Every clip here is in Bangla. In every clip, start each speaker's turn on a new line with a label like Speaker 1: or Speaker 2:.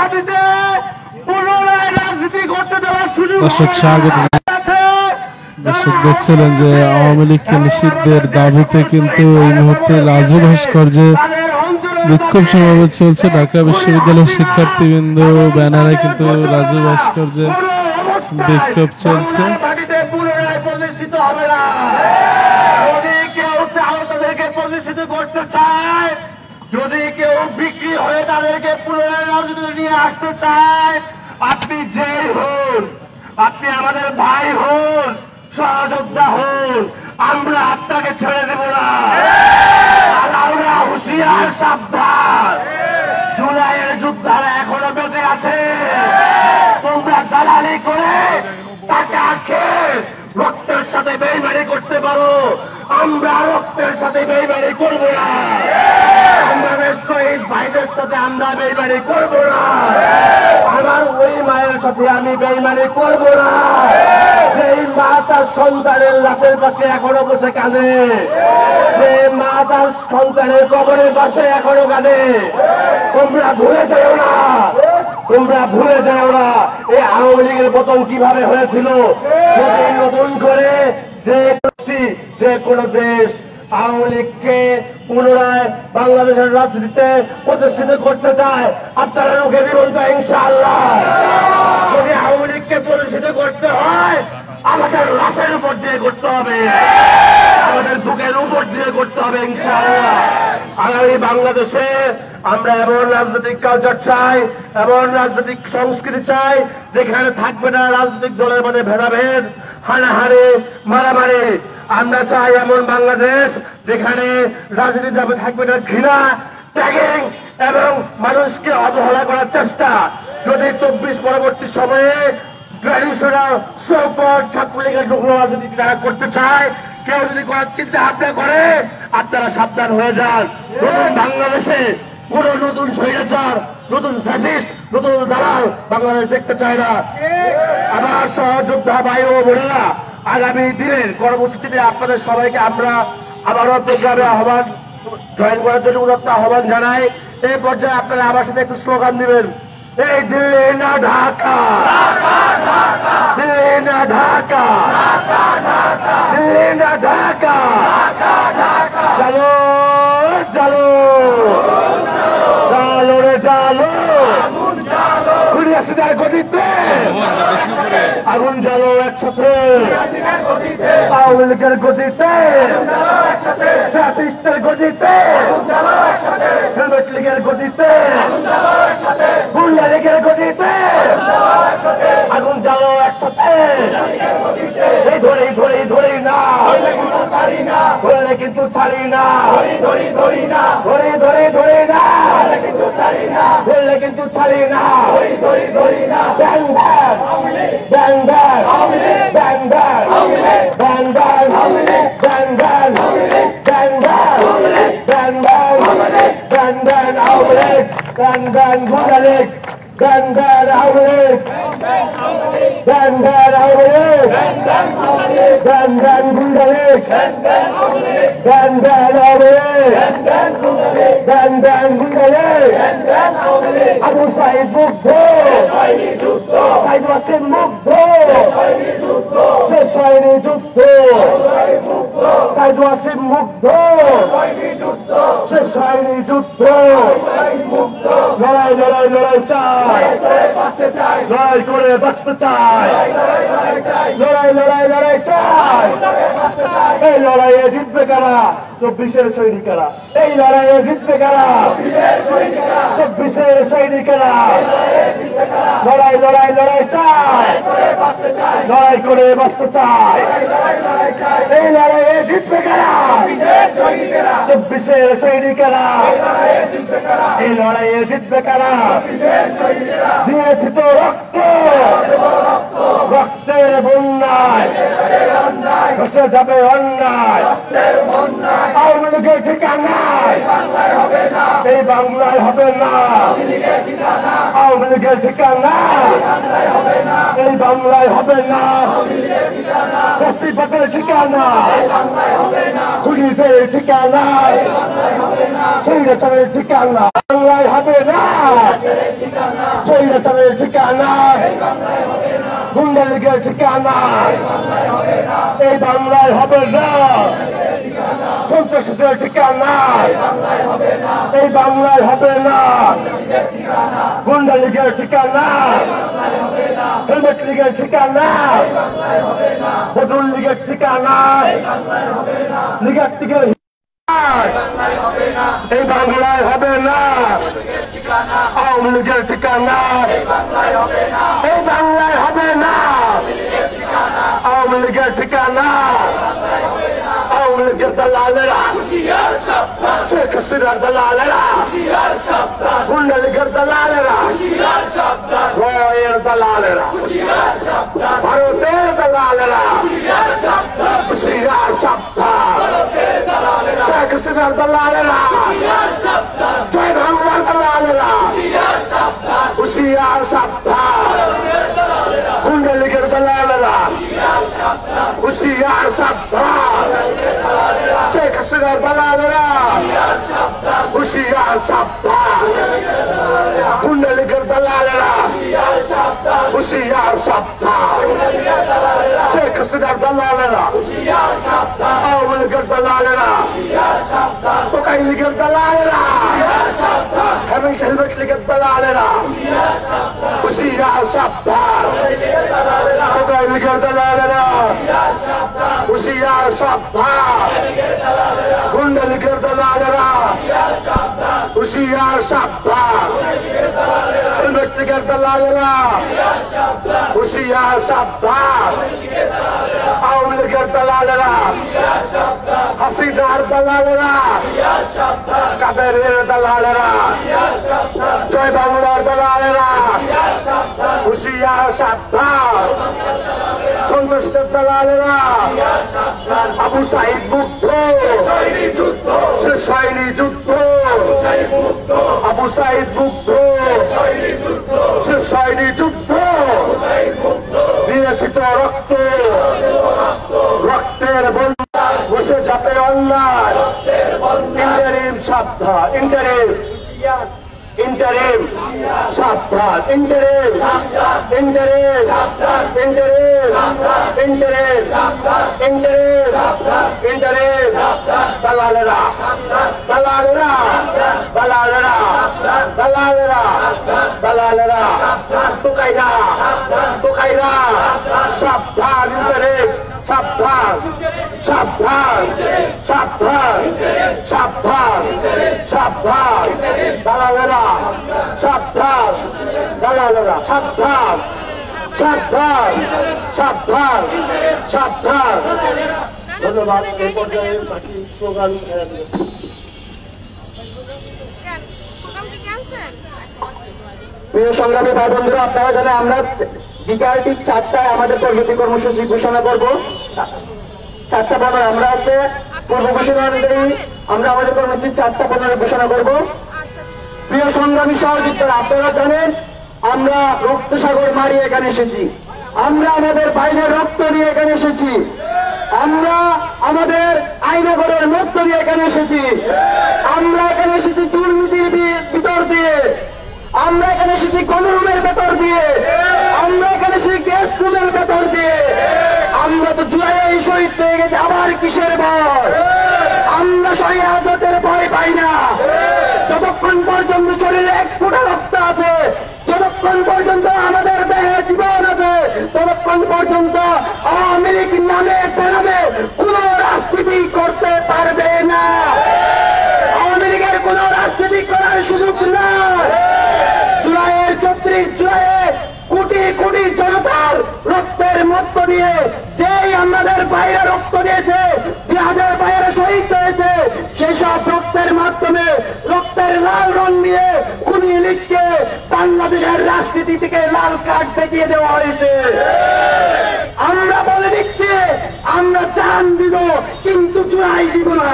Speaker 1: মাটিতে পুনরায় রাজনীতি করতে দেওয়ার সুযোগ।
Speaker 2: দর্শক স্বাগত। দর্শক দেখছিলেন যে আওয়ামী লীগকে নিষিদ্ধের দাবিতে কিন্তু এই মুহূর্তে রাজু ভাস্কর্যে বিক্ষোভ সমাবেশ চলছে। ঢাকা বিশ্ববিদ্যালয়ের শিক্ষার্থীবৃন্দ ব্যানারে কিন্তু রাজু ভাস্কর্যে বিক্ষোভ চলছে।
Speaker 1: প্রতিষ্ঠিত হবে না। যদি কেউ তাদেরকে প্রতিষ্ঠিত করতে চায়, যদি কেউ বিক্রি হয়ে তাদেরকে পুনরায় রাজনীতি নিয়ে আসতে চায়, আপনি যেই হন, আপনি আমাদের ভাই হন, সহযোদ্ধা হন, আমরা আপনাকে ছেড়ে দেব না। আমরা হুঁশিয়ার, সাবধান। জুলাইয়ের যোদ্ধারা এখনো বেঁচে আছে। তোমরা দালালি করে টাকা খেয়ে রক্তের সাথে বেইমানি করতে পারো, আমরা রক্তের সাথে বেইমানি করবো না। আমাদের শহীদ ভাইদের সাথে আমরা বেইমানি করবো না। আমার ওই মায়ের সাথে আমি বেইমানি করবো না যেই মা তার সন্তানের লাশের পাশে এখনো বসে কাঁদে, যে মা তার সন্তানের কবরের পাশে এখনো কাঁদে। তোমরা ভুলে যাও না, তোমরা ভুলে যাও না এই আওয়ামী লীগের পতন কিভাবে হয়েছিল। নতুন করে যে কোনো দেশ আওয়ামী লীগকে পুনরায় বাংলাদেশের রাজনীতিতে প্রতিষ্ঠিত করতে চায়, আপনারা রুখে দিবেন তো ইনশাআল্লাহ। যদি আওয়ামী লীগকে প্রতিষ্ঠিত করতে হয় আমাদের লাশের উপর দিয়ে করতে হবে, আমাদের বুকের উপর দিয়ে করতে হবে ইনশাআল্লাহ। আগামী বাংলাদেশে আমরা এমন রাজনৈতিক কালচার চাই, এমন রাজনৈতিক সংস্কৃতি চাই যেখানে থাকবে না রাজনৈতিক দলের মধ্যে ভেদাভেদ, হানাহানি, মারামারি। আমরা চাই এমন বাংলাদেশ যেখানে রাজনীতি থাকবে না ঘৃণা, ট্যাগিং এবং মানুষকে অবহেলা করার চেষ্টা। যদি 24 পরবর্তী সময়ে ট্র্যাডিশনাল সোকল্ড ছাত্রলীগের রাজনীতি তারা করতে চায়, কেউ যদি করার চিন্তা ভাবনা করে, আপনারা সাবধান হয়ে যান। নতুন বাংলাদেশে কোন নতুন স্বৈরাচার, নতুন ফ্যাসিস্ট, নতুন দালাল বাংলাদেশ দেখতে চায় না। আমার সহযোদ্ধা ভাই ও বোনেরা, আগামী দিনের কর্মসূচিতে আপনাদের সবাইকে আমরা আবারও প্রোগ্রামে আহ্বান জয়েন করার জন্য উদাত্ত আহ্বান জানাই। এই পর্যায়ে আপনারা আমার সাথে একটু স্লোগান দিবেন, এই দিল্লি না ঢাকা, দিল্লি না ঢাকা, দিল্লি না ঢাকা, চলো চলো চলো রে চলো, খুলিয়াসিদার গতিতে আগুন জ্বালো একসাথে, আওয়ামী লীগের গতিতে, ফ্যাসিস্টের গতিতে, হেলমেট লীগের গতিতে, গুন্ডা লীগের গতিতে আগুন জ্বালো একসাথে। এই ধরে ধরে ধরে না, ধরলে কিন্তু ছাড়ি না, ধরে ধরে ধরে না, ধরলে কিন্তু ছাড়ি না। ব্যাং ব্যাং ব্যাং ব্যাং ব্যাং ব্যাং ব্যাং ব্যাং ব্যাং ব্যাং ব্যাং ব্যাং ব্যাং আওয়ামী লীগ, ব্যাং ব্যাং গুন্ডা লীগ, ব্যাং ব্যাং আওয়ামী লীগ, ব্যাং ব্যাং আওয়ামী লীগ, ব্যাং ব্যাং গুন্ডা লীগ, ব্যাং ব্যাং আওয়ামী লীগ, ব্যাং ব্যাং গুন্ডা লীগ। আবু সাইদ মুগ্ধ, সাইদ ওয়াসিম মুগ্ধ, শেষ হয়নি যুদ্ধ, সাইদ ওয়াসিম মুগ্ধ, শেষ হয়নি যুদ্ধ। লড়াই লড়াই লড়াই চাই, লড়াই করে বাঁচতে চাই, লড়াই লড়াই লড়াই চাই। এই লড়াইয়ে জিতবে কারা? 24-এর সৈনিকেরা। এই লড়াইয়ে জিতবে কারা? 24-এর সৈনিকেরা। লড়াই লড়াই লড়াই চাই, লড়াই করে বাঁচতে চাই। এই লড়াইয়ে জিতবে কারা? 24-এর সৈনিকেরা। এই লড়াইয়ে জিতবে কারা? দিয়েছি তো রক্ত, রক্তের বন্যায় খসে যাবে অন্যায়। আওয়ামী লীগের ঠিকানায় এই বাংলায় হবে না, আওয়ামী লীগের ঠিকানা এই বাংলায় হবে না। বস্তিপথের ঠিকানা, পুলিশের ঠিকানা, স্বৈরাচারের ঠিকানা বাংলায় হবে না, স্বৈরাচারের ঠিকানা, গুন্ডা লীগের ঠিকানা এই বাংলায় হবে না। সন্ত্রাসীদের ঠিকানা এই বাংলায় হবে না। গুন্ডা লীগের ঠিকানা, হেলমেট লীগের ঠিকানা, বদরুল লীগের ঠিকানা, লীগের লীগের এই বাংলায় হবে না। আওয়ামী লীগের ঠিকানা এই বাংলায় হবে না। আওয়ামী লীগের ঠিকানা, আওয়ামী লীগের দালালেরা, শেখ হাসিনার দালালেরা, গুন্ডা লীগের দালালেরা, রয়ের দালালেরা, ভারতের দালালেরা, হুশিয়ার সাবধান, শেখ হাসিনার দালালেরা, জয় বাংলার দালালেরা, হুশিয়ার সাবধান, গুন্ডা লীগের দালালেরা, হুশিয়ার সাবধান, শেখ হাসিনার দালালেরা, হুশিয়ার সাবধান, গুন্ডা লীগের দালালেরা, হুশিয়ার সাবধান, শেখ হাসিনার দালালেরা, আওয়ামী লীগের দালালেরা, টোকাই লীগের দালালেরা, হেলমেট লীগের দালালেরা, হুশিয়ার সাবধান, টোকাই লীগের দালালেরা, হুশিয়ার সাবধান, গুন্ডা লীগের দালালেরা, হুশিয়ার সাবধান, হেলমেট লীগের দালালেরা, হুশিয়ার সাবধান, আওয়ামী লীগের দালালেরা, হাসিনার দালালেরা, কাদেরের দালালেরা, জয় বাংলার দালালেরা, হুশিয়ার সাবধান, সন্ত্রাসীদের দালালেরা, আবু সাইদ মুক্ত, সে সৈনী যুদ্ধ, আবু সাইদ মুক্ত, সে সৈনী যুদ্ধ, দিয়েছে তো রক্ত, রক্তের বন্যা বসে যাবে অন্যায়, ইন্টারিম সাবধান, ইন্টারিম সাবধান, ইন্টারিম দালালেরা, দালালেরা, দালালেরা, দালালেরা, দালালেরা, টোকাইরা, টোকাইরা, সাবধান, ইন্টারিম সাবধান, সাবধান, সাবধান, সাবধান, সাবধান, দালালেরা, সাবধান, দালালেরা, সাবধান, সাবধান, সাবধান, সাবধান। ধন্যবাদ। এই পর্যায়ে বাকি স্লোগান প্রিয় সংগ্রামী ভাই বন্ধুরা, আপনারা জানেন আমরা বিকাল ঠিক 4টায় আমাদের পরবর্তী কর্মসূচি ঘোষণা করবো। 4:15 আমরা হচ্ছে পূর্ব ঘোষণা অনুযায়ী আমরা আমাদের কর্মসূচি 4:15 ঘোষণা করবো। প্রিয় সংগ্রামী সহযোগিতারা, আপনারা জানেন আমরা রক্ত সাগর মারি এখানে এসেছি, আমরা আমাদের বাইরের রক্ত নিয়ে এখানে এসেছি, আমরা আমাদের আইনগরের মধ্য দিয়ে এখানে এসেছি, আমরা এখানে এসেছি দুর্নীতির ভিতর দিয়ে, আমরা এখানে এসেছি গণরুমের ভেতর দিয়ে, আমরা এখানে এসেছি গেস্ট রুমের ভেতর দিয়ে। আমরা তো জুলাই শহীদ হয়ে গেছে, আবার কিসের ভয়? আমরা শহীদের ভয় পাই না। যতক্ষণ পর্যন্ত শরীরে এক ফোঁটা রক্ত আছে, যতক্ষণ পর্যন্ত আমাদের দেহে জীবন আছে, ততক্ষণ পর্যন্ত আওয়ামী লীগ নামে বেনামে কোন রাজনীতি করতে পারবে না। আওয়ামী লীগের কোন রাজনীতি করার সুযোগ নাই। জুলাইয়ের 34 জুলাইয়ে কোটি কোটি জনতার রক্তের মধ্য দিয়ে যেই আমাদের বাইরে রক্ত দিয়েছে, 2000 বাইরে শহীদ হয়েছে, সেসব রক্তের মাধ্যমে রক্তের লাল রং নিয়ে খুনি লীগকে বাংলাদেশের রাজনীতি থেকে লাল কার্ড দেখিয়ে দেওয়া হয়েছে। আমরা বলে দিচ্ছি, আমরা জান দিব কিন্তু জুলাই দিব না।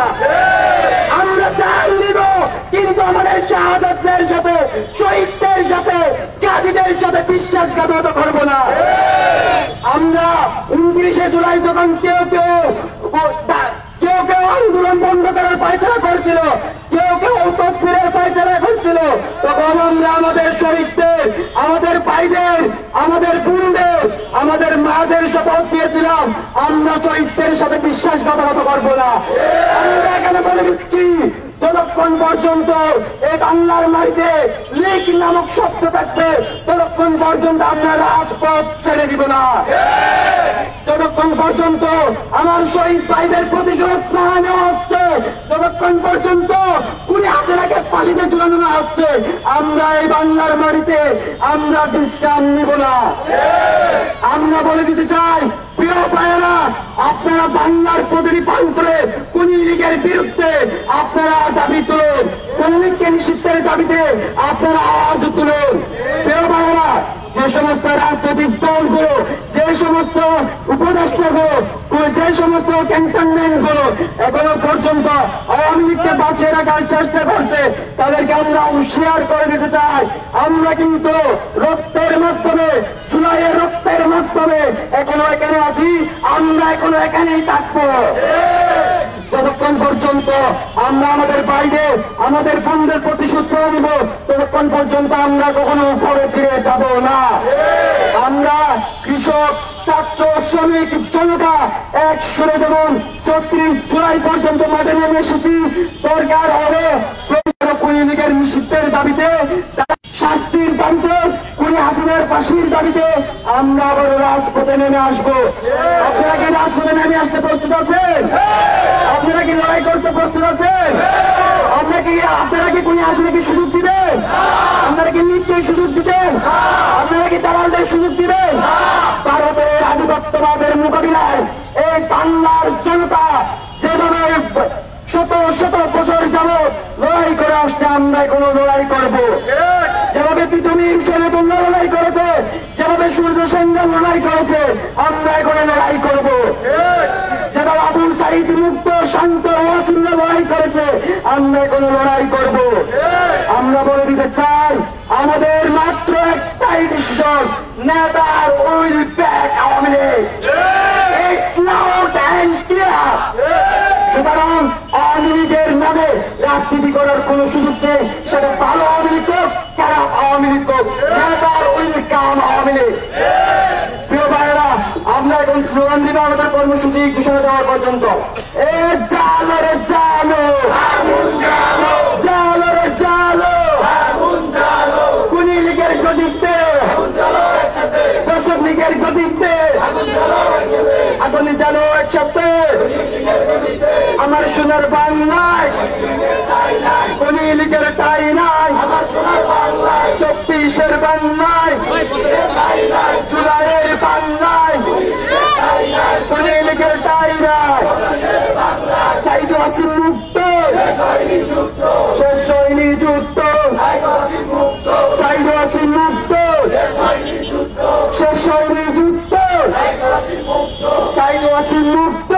Speaker 1: আমরা জান দিব কিন্তু আমাদের শাহাদাতদের সাথে, শহীদদের সাথে, গাজীদের সাথে বিশ্বাসঘাতকতা করবো না। আমরা 29শে জুলাই যখন কেউ কেউ আন্দোলন বন্ধ করার পায়চারা করছিল, কেউ তকবীরের পায়চারা করছিল, তখন আমরা আমাদের শহীদদের, আমাদের জিহাদের শপথ দিয়েছিলাম, আমরা চরিত্রের সাথে বিশ্বাসঘাতকতা করবো না। আমরা এখানে বলে দিচ্ছি, যতক্ষণ পর্যন্ত এই বাংলার মাটিতে লীগ নামক শব্দ থাকবে, ততক্ষণ পর্যন্ত আমরা রাজপথ ছেড়ে দিব না। যতক্ষণ পর্যন্ত আমার শহীদ ভাইদের প্রতি যত্ন নেওয়া হচ্ছে, যতক্ষণ পর্যন্ত কুড়ি হাজারাকে ফাঁসিতে ঝুলানো না হচ্ছে, আমরা এই বাংলার মাটিতে আমরা বিশ্রাম নিব না। আমরা বলে দিতে চাই, প্রিয় ভাইয়েরা, আপনারা বাংলার প্রতিটি প্রান্তরে কোন লীগের বিরুদ্ধে আপনারা দাবি তুলুন, কোন লীগকে নিষিদ্ধের দাবিতে আপনারা আওয়াজ তুলুন। প্রিয় ভাইয়েরা, যে সমস্ত রাজনৈতিক দলগুলো, যে সমস্ত উপদেষ্টাগুলো, যে সমস্ত ক্যান্টনমেন্ট গুলো এখনো পর্যন্ত আওয়ামী লীগকে বাঁচিয়ে রাখার চেষ্টা করছে, তাদেরকে আমরা হুঁশিয়ার করে দিতে চাই, আমরা কিন্তু রক্তের মাধ্যমে, জুলাইয়ের রক্তের মাধ্যমে এখনো এখানে আছি, আমরা এখনো এখানেই থাকবো। যতক্ষণ পর্যন্ত আমরা আমাদের বাইরে আমাদের বন্ধের প্রতিশোধ করে দিব, ততক্ষণ পর্যন্ত আমরা কখনো উপরে ফিরে যাব না। আমরা কৃষক, ছাত্র, শ্রমিক, জনতা এক সুরে যেমন ৩৪ জুলাই পর্যন্ত মাঠে নেমে এসেছি, দরকার হবে কুড়ি লীগের নিষিদ্ধের দাবিতে, শাস্তির দাবিতে, কুড়ি হাসিনার ফাঁসির দাবিতে আমরা আবার রাজপথে নেমে আসবো। আপনারা কি রাজপথে নেমে আসতে প্রস্তুত আছেন? আপনারা কি লড়াই করতে প্রস্তুত আছেন? আপনারা কি কুড়ি হাসিনাকে সুযোগ দিবেন? আপনারা কি লীগকে সুযোগ দিবেন? আপনারা কি দালালদের সুযোগ দিবেন? ভারতের আধিপত্যবাদের মোকাবিলায় এই বাংলার জনতা যেভাবে শত শত বছর যাবৎ লড়াই করে আসছে, আমরা এখনো লড়াই করব। যেভাবে পৃথিবীর সেনাতুল্য লড়াই করেছে, যেভাবে সূর্য সেনরা লড়াই করেছে, আমরা এখনো লড়াই করব। যেভাবে আবু সাঈদ মুক্ত, শান্ত, ওয়াসিমরা লড়াই করেছে, আমরা এখনো লড়াই করব। আমরা বলে দিতে চাই, আমাদের মাত্র একটাই decision, never will back Awami League. It's loud and clear. সুতরাং আওয়ামী লীগের নামে রাজনীতি করার কোন সুযোগ নেই, সেটা ভালো আওয়ামী লীগ হোক, খারাপ আওয়ামী লীগ হোক, never will come Awami League. প্রিয় ভাইয়েরা, আমরা এখন স্লোগান দিব আমাদের কর্মসূচি ঘোষণা দেওয়ার পর্যন্ত। এ জালো রে জালো, জালো রে জালো, কুনি লীগের গতিতে, দর্শক লীগের গতিতে, আগুন জালো একসাথে। আমার সোনার বাংলায় কোন লীগের ঠাই নাই, ২৪-এর বাংলায়, জুলাইয়ের বাংলায় কোন লীগের ঠাই নাই। শহীদ ওয়াসিম মুক্ত, শেষ হয়নি যুদ্ধ, শহীদ ওয়াসিম মুক্ত, শেষ হয়নি যুদ্ধ, শহীদ ওয়াসিম মুক্ত,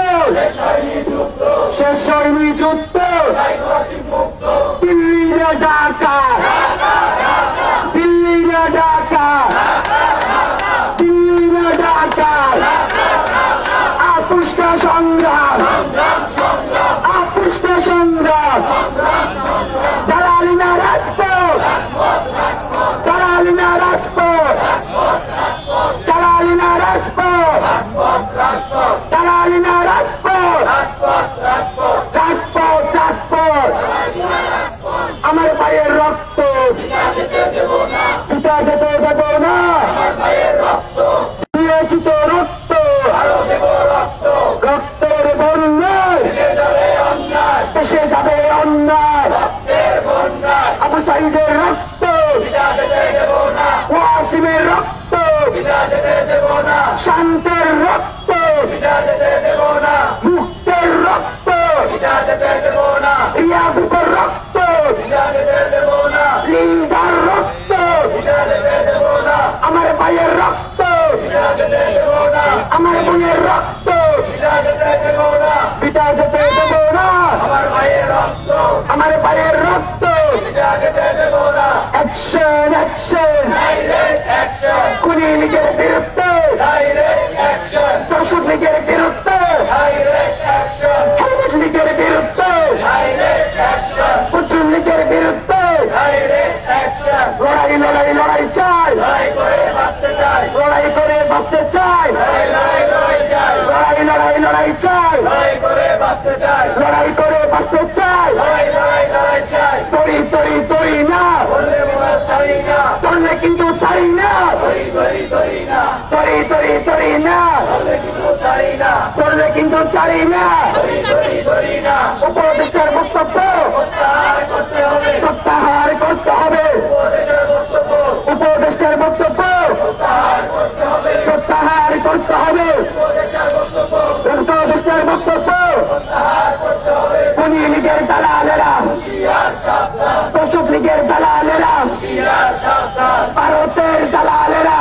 Speaker 1: শেষ হয়নি যুদ্ধ। দিল্লি না ঢাকা, দিল্লি না ঢাকা, দিল্লি না ঢাকা, আপুষ্টা সংগ্রাম, আপুষ্টা সংগ্রাম, দালালি না রাজপথ, দালালি না রাজপথ, দালালি না রাজপথ, দালালি না রাজপথ, রাজপথ, রাজপথ। আমার ভাইয়ের রক্ত পিতা যেতে দেব না, দিয়েছি তো রক্ত, রক্তের বন্যায় এসে যাবে অন্যায়। আবু সাঈদের রক্ত, ওয়াসিমের রক্ত, শান্তের রক্ত, মুক্তের রক্ত, রিয়াবুকের রক্ত, লিজার রক্ত, তরি না তরি না করলে কিন্তু ছাড়ি না উপদেষ্টার বক্তব্য প্রত্যাহার করতে হবে উপদেষ্টার বক্তব্য প্রত্যাহার করতে হবে উপদেষ্টার বক্তব্য খুনি লীগের দালালেরা তোষক লীগের দালালেরা ভারতের দালালেরা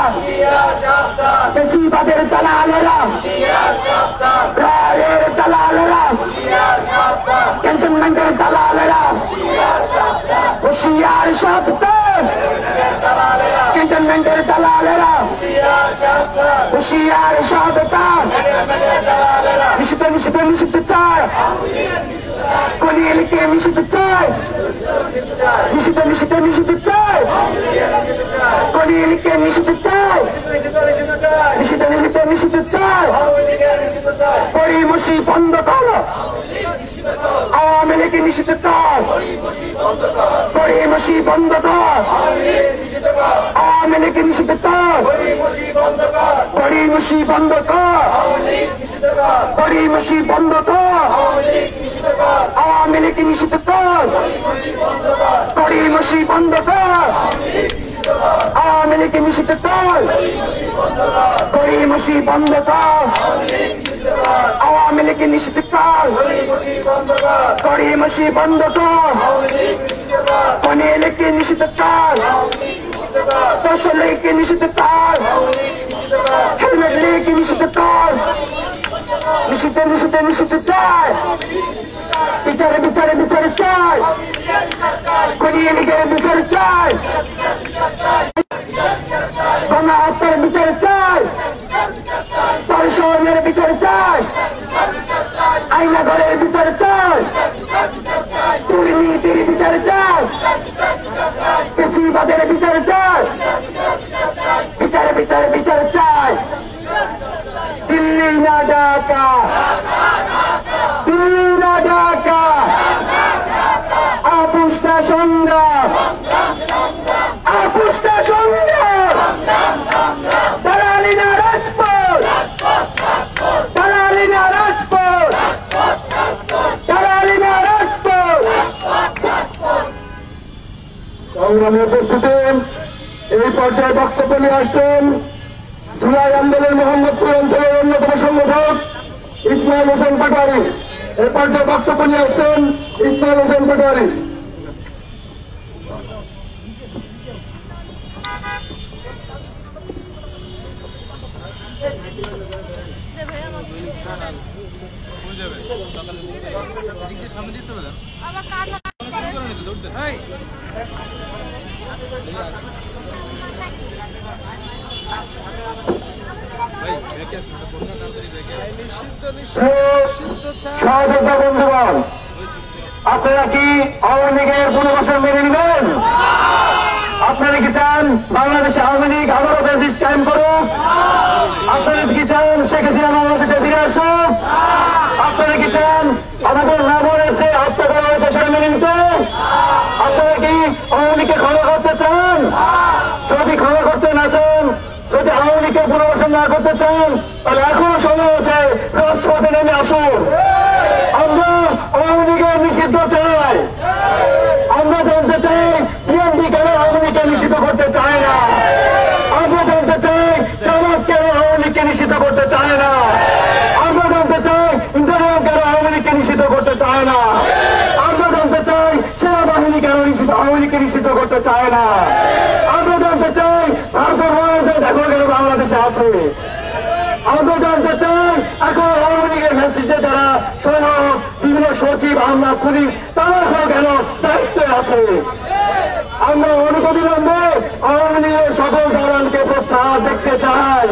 Speaker 1: বেশিবাদের দালালেরা রায়ের দালালেরা ক্যান্টনমেন্টের দালালেরা হুশিয়ার সাবধান ক্যান্টনমেন্টের দালালেরা হুশিয়ার সাবধান নিষিদ্ধ নিষিদ্ধ নিষিদ্ধ চায় খুনি লীগকে নিষিদ্ধ চায় নিষিদ্ধ নিষিদ্ধ নিষিদ্ধ চায় খুনি লীগকে নিষিদ্ধ চায় নিষিদ্ধ নিষিদ্ধ নিষিদ্ধ চায় পরিমসি বন্ধ করো আওয়ামী লীগ নিষিদ্ধ কর পরিমসি বন্ধ কর আওয়ামী লীগ নিষিদ্ধ কর পরিমসি বন্ধ কর পরিমসি বন্ধ কর আওয়ামী লীগ নিষিদ্ধ কর পরিমসি বন্ধ কর আওয়ামী লীগ নিষিদ্ধ কর পরিমসি বন্ধ কর আওয়ামী লীগ নিষিদ্ধ কর পরিমসি বন্ধ কর খুনি লীগকে নিষিদ্ধ কর তোষক লীগকে নিষিদ্ধ কর হেলমেট লীগকে নিষিদ্ধ কর নিষিদ্ধ নিষিদ্ধ নিষিদ্ধ চায় বিচারে বিচারে বিচারে চায় খুনি লীগের বিচারে চায় গণহত্যার বিচারে চায় ধর্ষণের বিচারে চায় আইনাগরের বিচারে চায় দুর্নীতির বিচারে চায় বেশিবাদের বিচারে চায় বিচারে বিচারে বিচারে চায় দিল্লি না ঢাকা দিল্লি না ঢাকা আপুষ্টা সংগ্রাম আপুষ্টা সংগ্রাম দালালি না রাজপথ দালালি না রাজপথ দালালি না রাজপথ সংগ্রামে উপস্থিত এই পর্যায়ে বক্তব্য নিয়ে আসছেন জুলাই আন্দোলন মোহাম্মদপুর অঞ্চলের অন্যতম সংগঠক ইসমাইল হোসেন পাটোয়ারি এই পর্যায়ে বক্তব্য নিয়ে আসছেন ইসমাইল হোসেন পাটোয়ারি সহযোদ্ধা বন্ধুগণ, আপনারা কি আওয়ামী লীগের পুনর্বাসন মেনে নেবেন? আপনারা কি চান বাংলাদেশে আওয়ামী লীগ আবারও ফ্যাসিস্ট কায়েম করুক? আপনারা কি চান শেখ হাসিনা বাংলাদেশে ফিরে আসুক? আপনারা কি চান আমাদের না বলেছে হত্যা করা হয়েছে সেটা মেনে নিতে? আপনারা কি আওয়ামী লীগকে ক্ষমা করতে চান? যদি ক্ষমা করতে না চান, যদি আওয়ামী লীগকে পুনর্বাসন না করতে চান, তাহলে এখনো সময় আছে, রাজপথে নেমে আসুন। আমরা আওয়ামী লীগের নিষিদ্ধ চাই। আমরা জানতে চাই বিএনপি কেন আওয়ামী লীগকে নিষিদ্ধ করতে চায় না। আমরা জানতে চাই জামাত কেন আওয়ামী লীগকে নিষিদ্ধ করতে চায় না। আমরা জানতে চাই ইন্টারনেট কেন আওয়ামী লীগকে নিষিদ্ধ করতে চায় না। আমরা জানতে চাই সেনাবাহিনী কেন আওয়ামী লীগকে নিষিদ্ধ করতে চায় না। আমরা জানতে চাই ভারতের মহারাষ্ট্র এখন কেন বাংলাদেশে আছে। আমরা জানতে চাই এখন আওয়ামী লীগের মেসেজে যারা সৈনিক বিভিন্ন সচিব আমরা পুলিশ তারা কেন দায়িত্বে আছে। আমরা অনতিবিলম্বে আওয়ামী লীগের সকল দালালকে প্রত্যাহার দেখতে চাই।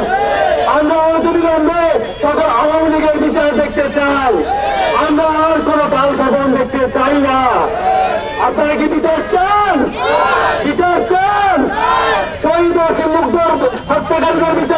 Speaker 1: আমরা অনতিবিলম্বে সকল আওয়ামী লীগের বিচার দেখতে চাই। আমরা আর কোন পাল খবর দেখতে চাই না। আপনারা কি বিচার চান? বিচার চান? শহীদ মুগ্ধ হত্যাকারীদের বিচার